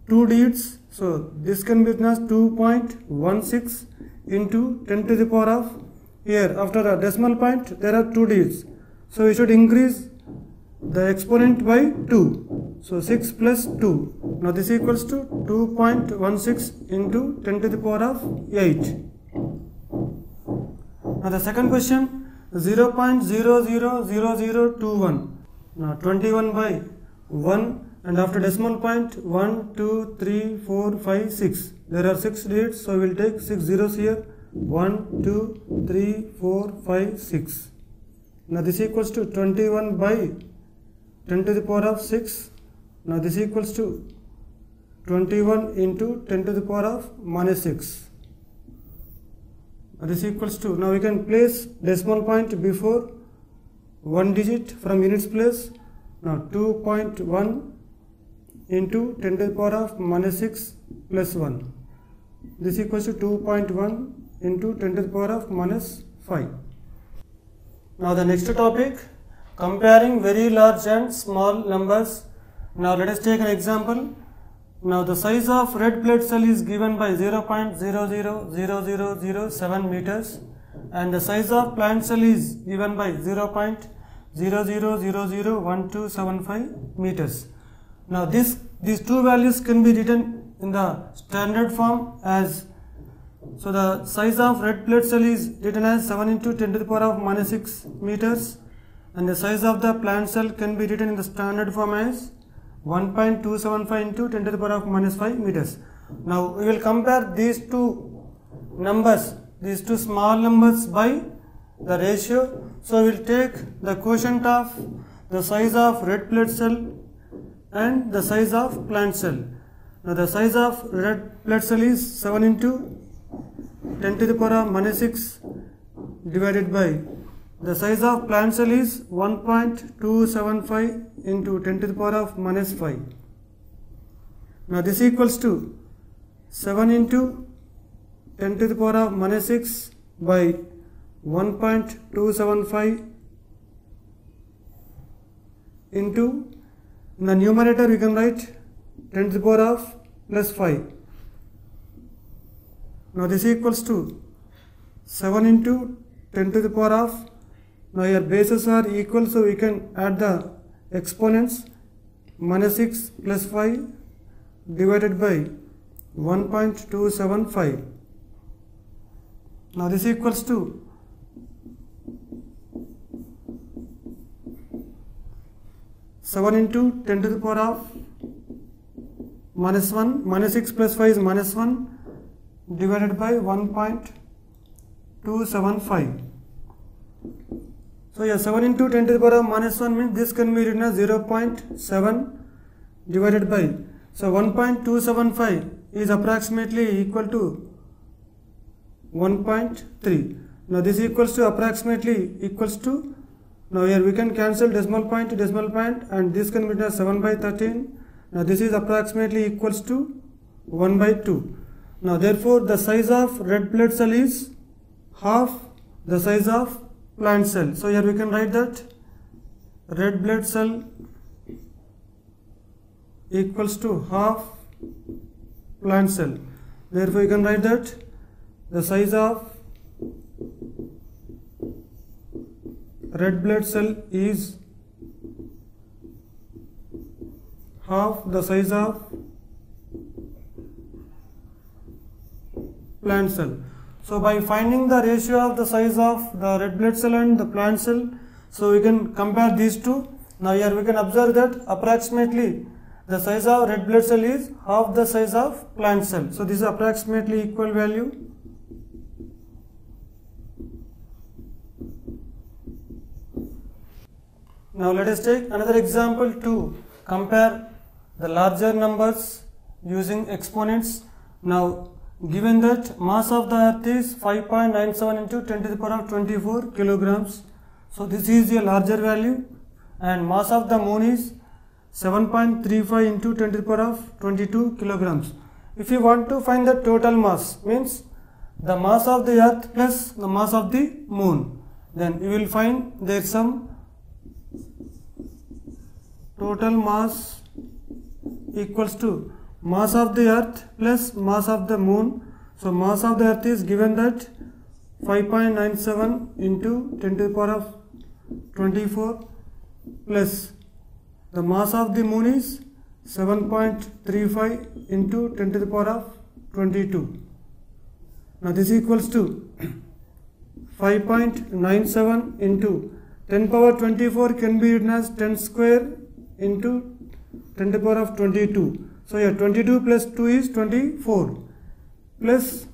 2 digits. So this can be written as 2.16 into 10 to the power of, here after the decimal point there are 2 digits. So we should increase the exponent by 2. So 6 plus 2. Now this equals to 2.16 into 10 to the power of 8. Now the second question, 0.000021. Now 21 by 1, and after decimal point 1, 2, 3, 4, 5, 6. There are 6 digits, so we will take 6 zeros here. 1, 2, 3, 4, 5, 6. Now this equals to 21 by 10 to the power of 6. Now this equals to 21 into 10 to the power of minus 6. Now this equals to, now we can place decimal point before 1 digit from units place. Now 2.1 into 10 to the power of minus 6 plus 1. This equals to 2.1 into 10 to the power of minus 5. Now the next topic, comparing very large and small numbers. Now let us take an example. Now the size of red blood cell is given by 0.000007 meters, and the size of plant cell is given by 0.00001275 meters. Now these two values can be written in the standard form as, so the size of red blood cell is written as 7 into 10 to the power of minus 6 meters, and the size of the plant cell can be written in the standard form as 1.275 into 10 to the power of minus 5 meters. Now we will compare these two numbers, these two small numbers by the ratio. So we will take the quotient of the size of red blood cell and the size of plant cell. Now the size of red blood cell is 7 into 10 to the power of minus 6 divided by the size of plant cell is 1.275 into 10 to the power of minus 5. Now this equals to 7 into 10 to the power of minus 6 by 1.275 into, in the numerator we can write 10 to the power of plus 5. Now this equals to 7 into 10 to the power of, now your bases are equal, so we can add the exponents, minus 6 plus 5 divided by 1.275. Now this equals to 7 into 10 to the power of minus 1, minus 6 plus 5 is minus 1 divided by 1.275. So yeah, 7 into 10 to the power of minus 1 means this can be written as 0.7 divided by, so 1.275 is approximately equal to 1.3. Now this equals to approximately equals to, now here we can cancel decimal point to decimal point, and this can be written as 7 by 13. Now this is approximately equals to 1 by 2. Now therefore the size of red blood cell is half the size of plant cell. So here we can write that red blood cell equals to half plant cell. Therefore you can write that the size of red blood cell is half the size of plant cell. So by finding the ratio of the size of the red blood cell and the plant cell, so we can compare these two. Now here we can observe that approximately the size of red blood cell is half the size of plant cell. So this is approximately equal value. Now let us take another example to compare the larger numbers using exponents. Now given that mass of the earth is 5.97 into 10 to the power of 24 kilograms. So this is a larger value, and mass of the moon is 7.35 into 10 to the power of 22 kilograms. If you want to find the total mass, means the mass of the earth plus the mass of the moon, then you will find there some total mass equals to mass of the earth plus mass of the moon. So mass of the earth is given that 5.97 into 10 to the power of 24 plus the mass of the moon is 7.35 into 10 to the power of 22. Now this equals to 5.97 into 10 power 24 can be written as 10 square into 10 to the power of 22. So here 22 plus 2 is 24 plus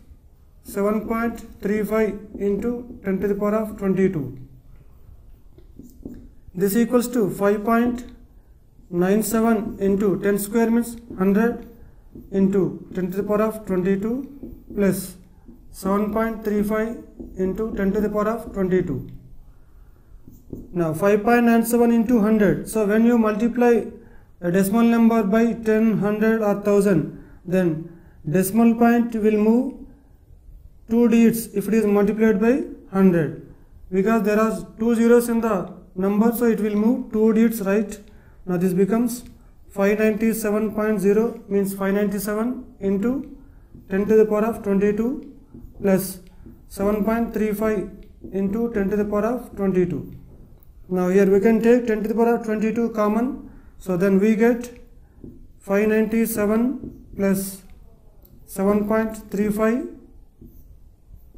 7.35 into 10 to the power of 22. This equals to 5.97 into 10 square means 100 into 10 to the power of 22 plus 7.35 into 10 to the power of 22. Now 5.97 into 100. So when you multiply a decimal number by 10, 100 or 1000, then decimal point will move 2 digits if it is multiplied by 100, because there are 2 zeros in the number, so it will move 2 digits, right? Now this becomes 597.0 means 597 into 10 to the power of 22 plus 7.35 into 10 to the power of 22. Now here we can take 10 to the power of 22 common, so then we get 597 plus 7.35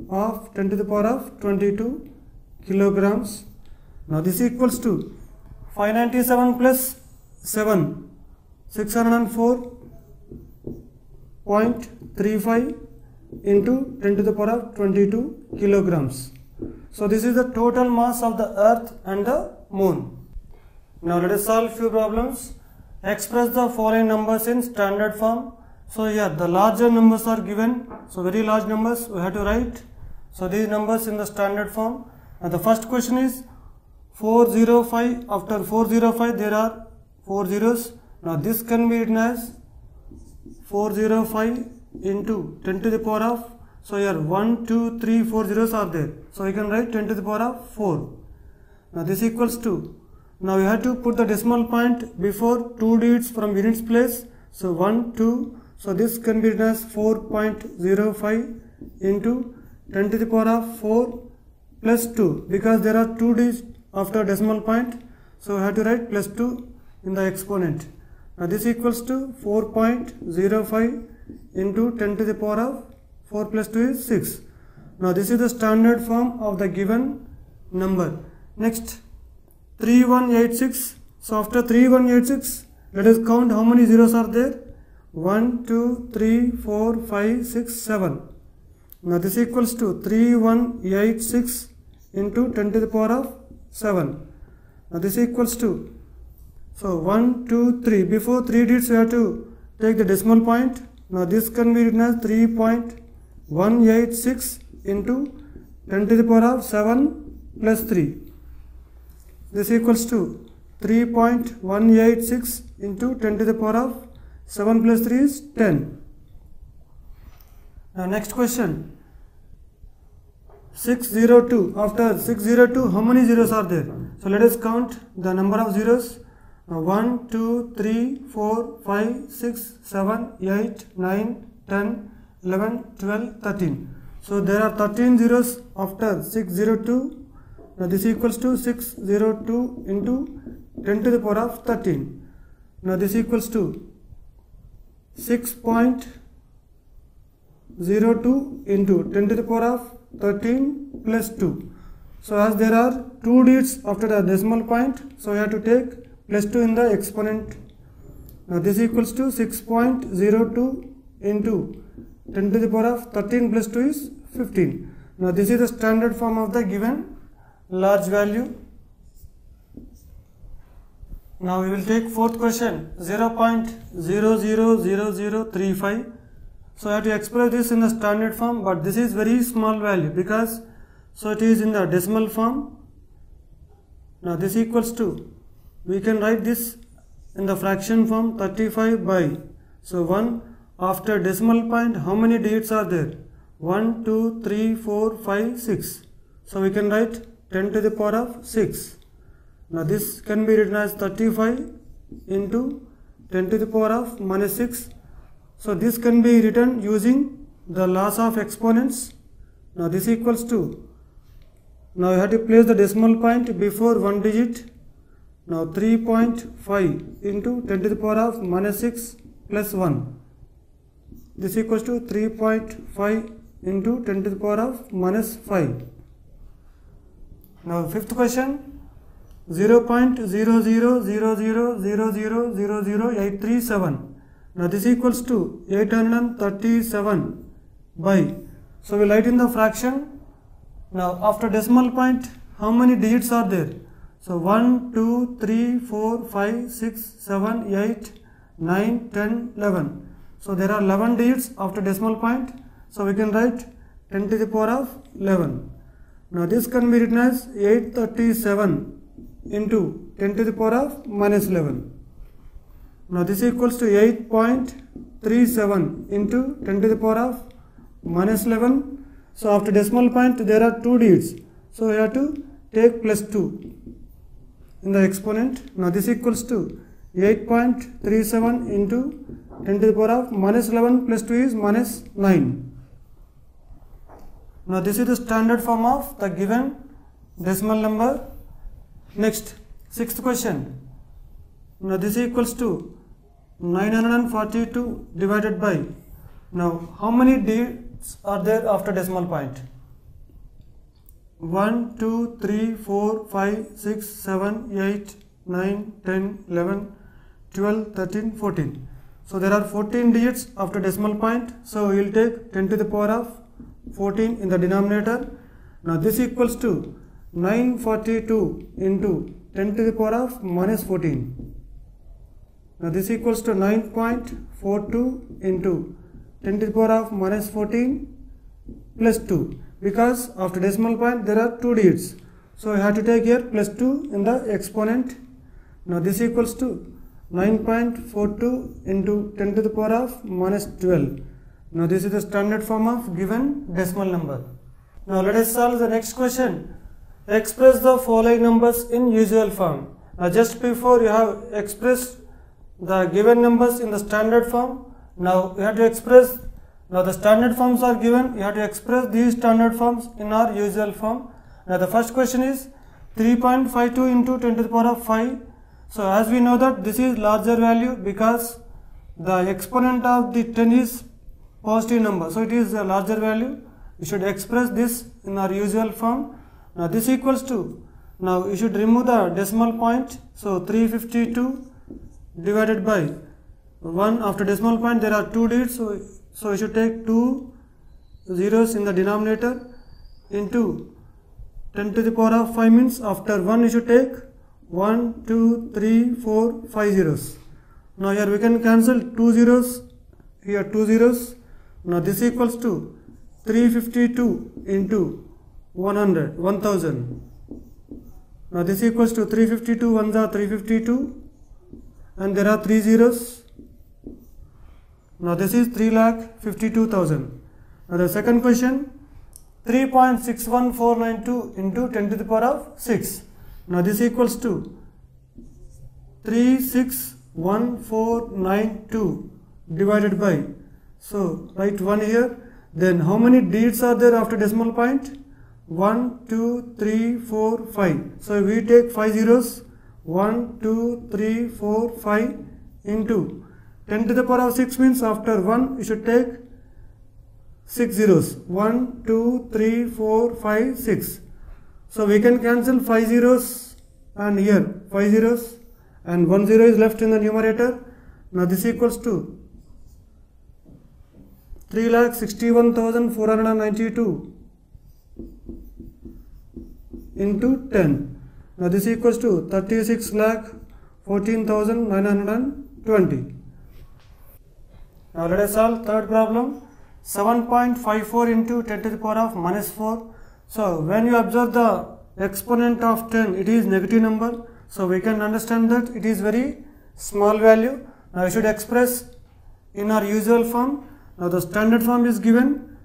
of 10 to the power of 22 kilograms. Now this equals to 597 plus 7, 604.35 into 10 to the power of 22 kilograms. So this is the total mass of the earth and the moon. Now let us solve few problems. Express the following numbers in standard form. So here the larger numbers are given, so very large numbers we have to write. So these numbers in the standard form. And the first question is 405. After 405 there are 4 zeros. Now this can be written as 405 into 10 to the power of, so here 1, 2, 3, 4 zeros are there. So you can write 10 to the power of 4. Now this equals to Now you have to put the decimal point before two digits from units place. So 1, 2. So this can be written as 4.05 into 10 to the power of 4 plus 2, because there are two digits after decimal point. So we have to write plus 2 in the exponent. Now this equals to 4.05 into 10 to the power of 4 plus 2 is 6. Now this is the standard form of the given number. Next, 3186. So after 3186, let us count how many zeros are there. 1, 2, 3, 4, 5, 6, 7. Now this equals to 3186 into 10 to the power of 7. Now this equals to, so 1, 2, 3. Before 3 digits we have to take the decimal point. Now this can be written as 3.186 into 10 to the power of 7 plus 3. This equals to 3.186 into 10 to the power of 7 plus 3 is 10. Now next question. 602. After 602, how many zeros are there? So let us count the number of zeros. 1, 2, 3, 4, 5, 6, 7, 8, 9, 10, 11, 12, 13. So there are 13 zeros after 602. Now this equals to 602 into 10 to the power of 13. Now this equals to 6.02 into 10 to the power of 13 plus 2. So as there are two digits after the decimal point, so we have to take plus 2 in the exponent. Now this equals to 6.02 into 10 to the power of 13 plus 2 is 15. Now this is the standard form of the given large value. Now we will take fourth question, 0.000035. So I have to express this in the standard form, but this is very small value because so it is in the decimal form. Now this equals to, we can write this in the fraction form 35 by, so 1 after decimal point, how many digits are there? 1, 2, 3, 4, 5, 6. So we can write 10 to the power of 6. Now this can be written as 35 into 10 to the power of minus 6. So this can be written using the laws of exponents. Now this equals to, now you have to place the decimal point before one digit. Now 3.5 into 10 to the power of minus 6 plus 1. This equals to 3.5 into 10 to the power of minus 5. Now fifth question, 0.0000000837. Now this equals to 837 by, so we write in the fraction. Now after decimal point, how many digits are there? So 1, 2, 3, 4, 5, 6, 7, 8, 9, 10, 11. So there are 11 digits after decimal point. So we can write 10 to the power of 11. Now this can be written as 837 into 10 to the power of minus 11. Now this equals to 8.37 into 10 to the power of minus 11. So after decimal point there are two digits. So we have to take plus 2 in the exponent. Now this equals to 8.37 into 10 to the power of minus 11 plus 2 is minus 9. Now this is the standard form of the given decimal number. Next, sixth question. Now this equals to 942 divided by, now how many digits are there after decimal point? 1, 2, 3, 4, 5, 6, 7, 8, 9, 10, 11, 12, 13, 14. So there are 14 digits after decimal point. So we will take 10 to the power of 14 in the denominator. Now this equals to 942 into 10 to the power of minus 14. Now this equals to 9.42 into 10 to the power of minus 14 plus 2. Because after decimal point there are two digits. So we have to take here plus 2 in the exponent. Now this equals to 9.42 into 10 to the power of minus 12. Now this is the standard form of given decimal number. Now let us solve the next question. Express the following numbers in usual form. Just before you have expressed the given numbers in the standard form. Now you have to express, now the standard forms are given, you have to express these standard forms in our usual form. Now the first question is 3.52 into 10 to the power of 5. So as we know that this is larger value because the exponent of the 10 is positive number. So it is a larger value. You should express this in our usual form. Now this equals to, now you should remove the decimal point. So 352 divided by 1 after decimal point there are 2 digits. So you should take 2 zeros in the denominator into 10 to the power of 5 means after 1 you should take 1, 2, 3, 4, 5 zeros. Now here we can cancel 2 zeros, here 2 zeros. Now this equals to 352 into 100, 1000. Now this equals to 352 ones are 352 and there are 3 zeros. Now this is 3,52,000. Now the second question 3.61492 into 10 to the power of 6. Now this equals to 361,492 divided by, so write 1 here. Then how many digits are there after decimal point? 1, 2, 3, 4, 5. So we take 5 zeros. 1, 2, 3, 4, 5 into 10 to the power of 6 means after 1 you should take 6 zeros. 1, 2, 3, 4, 5, 6. So we can cancel 5 zeros and here 5 zeros and 1 zero is left in the numerator. Now this equals to 3,61,492 into 10. Now this equals to 36,14,920. Now let us solve third problem. 7.54 into 10 to the power of minus 4. So when you observe the exponent of 10, it is negative number. So we can understand that it is very small value. Now we should express in our usual form. Now the standard form is given.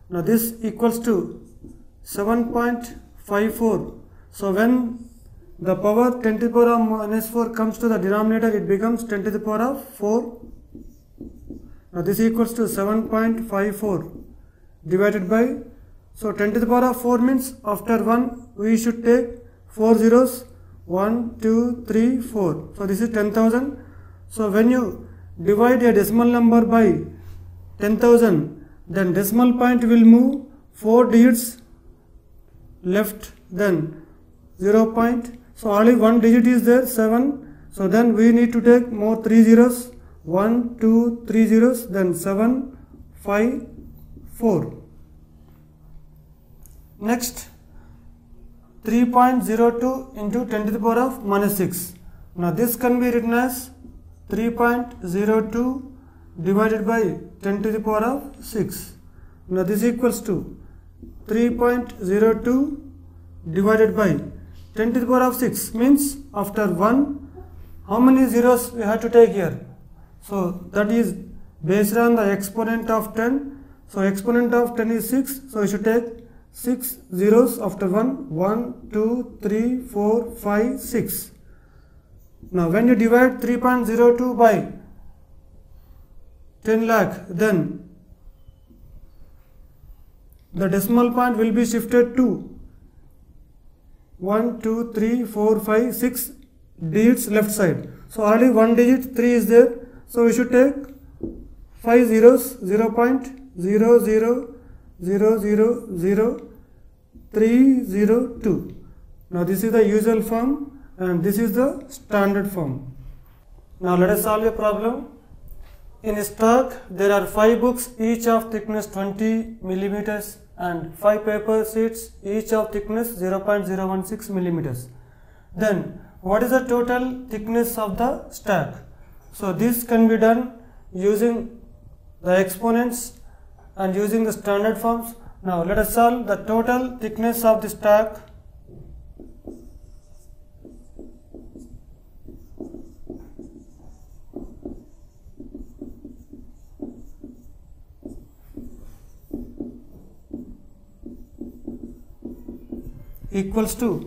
Now this equals to 7.54. So when the power 10 to the power of minus 4 comes to the denominator, it becomes 10 to the power of 4. Now this equals to 7.54 divided by, so 10 to the power of 4 means after 1 we should take 4 zeros. 1, 2, 3, 4. So this is 10,000. So when you divide a decimal number by 10,000, then decimal point will move 4 digits left, then 0 point. So only 1 digit is there, 7. So then we need to take more 3 zeros. 1, 2, 3 zeros, then 7, 5, 4. Next 3.02 into 10 to the power of minus 6. Now this can be written as 3.02 divided by 10 to the power of 6. Now this equals to 3.02 divided by 10 to the power of 6 means after 1 how many zeros we have to take here? So that is based on the exponent of 10. So exponent of 10 is 6. So you should take 6 zeros after 1. 1, 2, 3, 4, 5, 6. Now when you divide 3.02 by 10 lakh, then the decimal point will be shifted to 1, 2, 3, 4, 5, 6 digits left side. So only 1 digit 3 is there. So we should take 5 zeros, 0.0000302. Now this is the usual form and this is the standard form. Now let us solve a problem. In stock there are 5 books each of thickness 20 millimeters and 5 paper sheets each of thickness 0.016 millimeters. Then what is the total thickness of the stack? So this can be done using the exponents and using the standard forms. Now let us solve the total thickness of the stack. Equals to,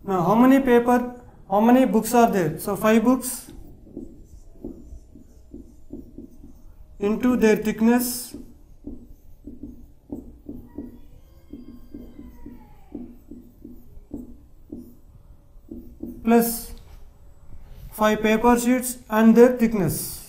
now how many paper how many books are there? So 5 books into their thickness plus 5 paper sheets and their thickness.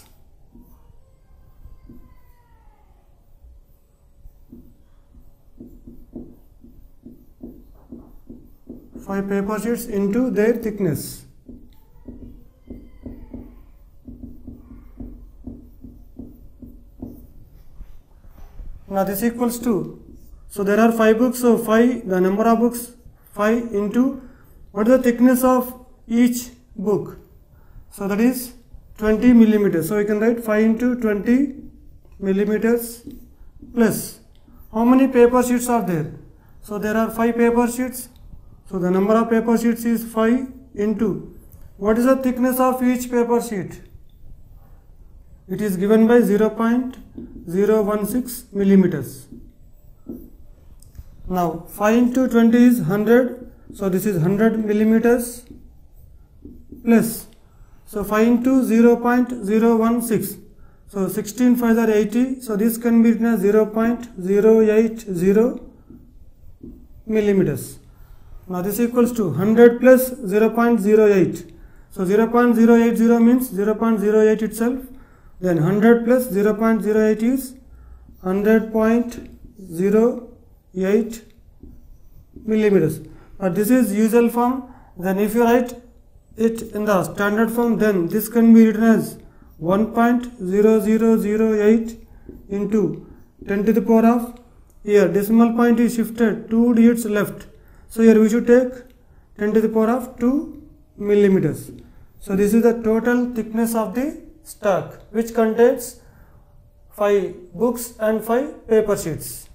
Five paper sheets into their thickness. Now this equals to, so there are 5 books, so 5, the number of books 5 into, what is the thickness of each book? So that is 20 millimeters. So you can write 5 into 20 millimeters plus, how many paper sheets are there? So there are 5 paper sheets. So the number of paper sheets is 5 into, what is the thickness of each paper sheet? It is given by 0.016 millimeters. Now 5 into 20 is 100. So this is 100 millimeters plus, so 5 into 0.016. So 16 5s are 80. So this can be written as 0.080 millimeters. Now this equals to 100 plus 0.08. So 0.080 means 0.08 itself. Then 100 plus 0.08 is 100.08 millimeters. But this is usual form. Then if you write it in the standard form, then this can be written as 1.0008 into 10 to the power of, here decimal point is shifted 2 digits left. So here we should take 10 to the power of 2 millimeters. So this is the total thickness of the stack, which contains 5 books and 5 paper sheets.